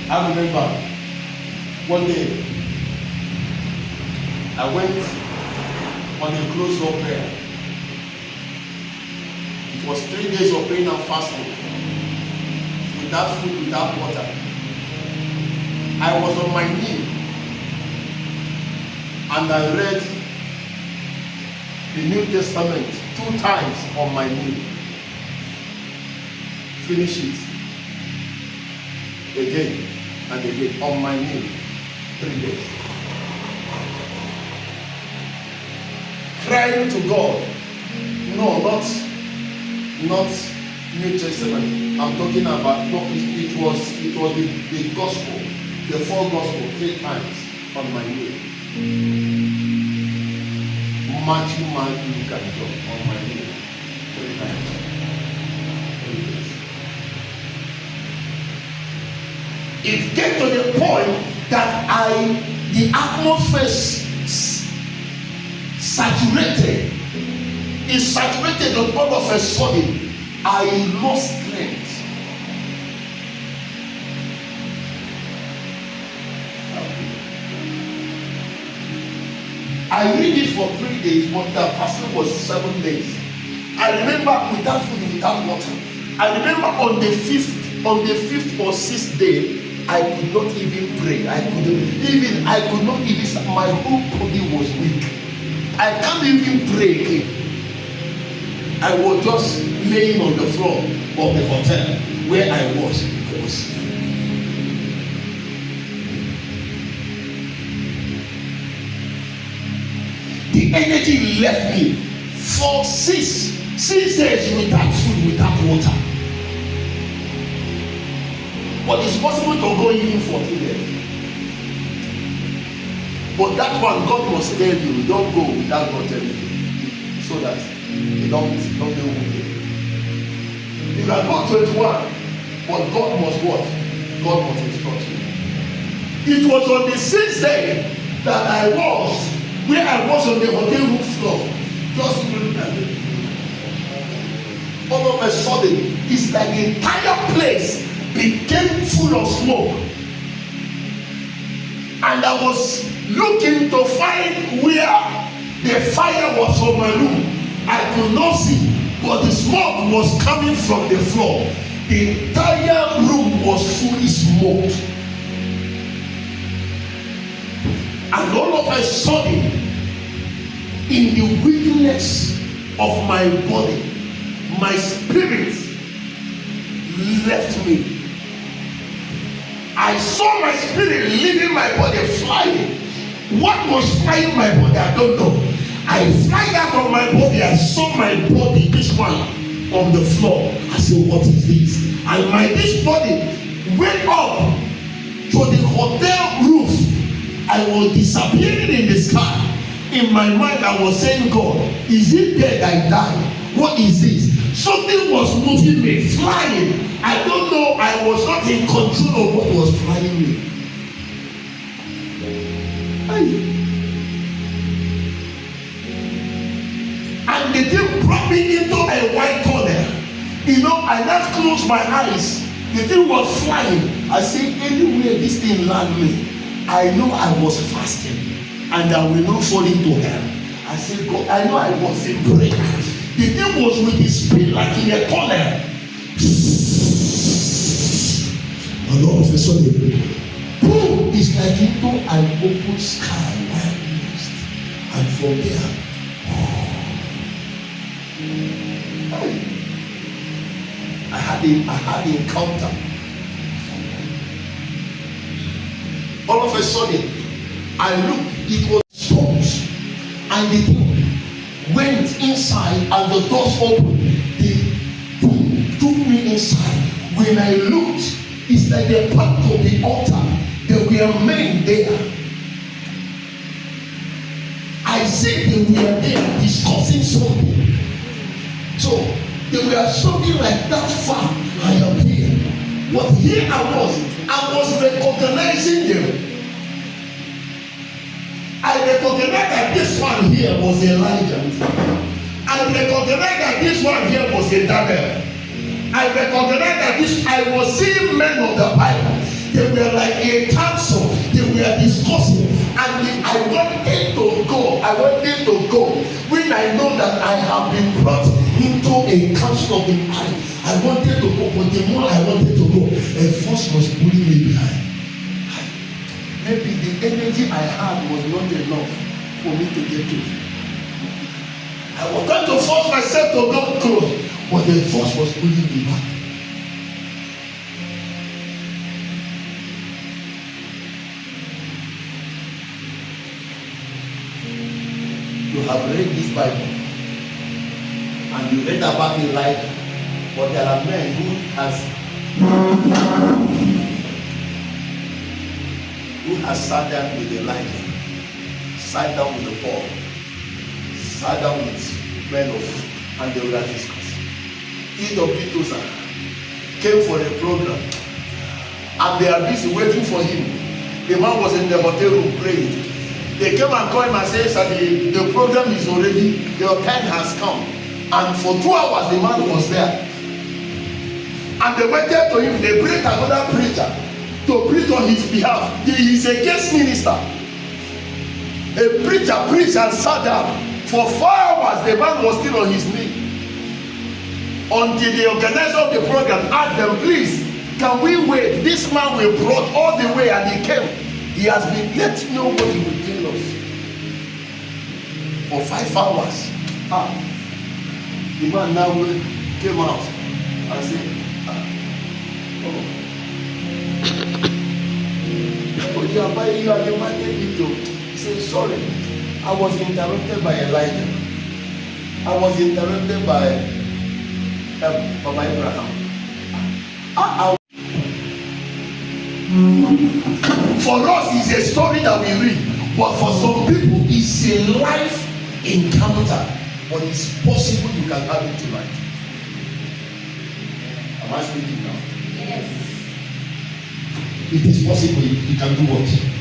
I remember one day I went on a close door prayer. It was 3 days of praying and fasting, without food, without water. I was on my knee and I read the New Testament 2 times on my knee. Finish it again and again on my knee. 3 days. Crying to God. No, not New Testament. I'm talking about, no, it was the gospel, the full gospel 3 times on my knee. Matthew, Luke, and John on my knee 3 times. 3 days. It get to the point that the atmosphere saturated. It saturated, and all of a sudden I lost strength. I read it for 3 days, but the fasting was 7 days. I remember without food, without water. I remember on the fifth or 6th day, I could not even pray. I could not even. My whole body was weak. I can't even pray again. I was just laying on the floor of the hotel where I was. The energy left me for 6 days without food, without water. But it's possible to go even 14 days. But that one, God must tell you, don't go without God telling you, so that you don't get wounded. You can go 21, but God must what? God must instruct you. It was on the 6th day that I was where I was on the hotel roof floor, just looking at it. All of a sudden, it's like the entire place became full of smoke, and I was looking to find where the fire was from my room. I could not see, but the smoke was coming from the floor. The entire room was fully smoked, and all of a sudden, in the weakness of my body, my spirit left me. I saw my spirit leaving my body, flying. What was flying my body? I don't know. I fly out of my body. I saw my body, this one, on the floor. I said, what is this? And this body went up to the hotel roof. I was disappearing in the sky. In my mind, I was saying, God, is it dead I died? What is this? Something was moving me, flying. I don't know. I was not in control of what was flying me. And the thing brought me into a white corner. I just closed my eyes. The thing was flying. I said, anywhere this thing land me, I know I was fasting and I will not fall into hell. I said, God, I know I was in prayer. The thing was with his speed like in a corner. And all of a sudden, boom, it's like into an open sky, white mist. And from there, I had an encounter. All of a sudden, I looked, it was stones, and the thing went inside, and the doors opened. They took me inside. When I looked, it's like the part of the altar. There were men there. I said they were there discussing something. So they were something like that far. I am here. But here I was recognizing them. I recognized that this one here was Elijah. I recognized that this one here was a Daniel. I recognized that I was seeing men of the Bible. They were like a council. They were discussing, and I wanted to go. I wanted to go when I know that I have been brought into a council of the mind. I wanted to go, but the more I wanted to go, a force was pulling me behind. Maybe the energy I had was not enough for me to get to it. I was trying to force myself to go close, but the force was pulling me back. You have read this Bible and you read about Elijah, but there are men who has sat down with Elijah, sat down with the Paul, sat down with men of, and they will have discussed. E.W. Tozer came for a program and they are busy waiting for him. The man was in the hotel room praying. They came and called him and said, "Sir, the program is already, your time has come." And for 2 hours the man was there. And they waited to him. They brought another preacher to preach on his behalf. He is a guest minister. A preacher preached and sat down. For 4 hours the man was still on his knee. Until the organizer of the program asked them, "Please, can we wait? This man we brought all the way and he came. He has been, let's know what he will tell us." For 5 hours. The man now came out and said, "You have invited me to." He said, "Sorry, I was interrupted by Elijah. I was interrupted by Abraham." For us, it's a story that we read, but for some people, it's a life encounter. But it's possible you can have it tonight. Am I speaking now? Yes. It is possible you can do what?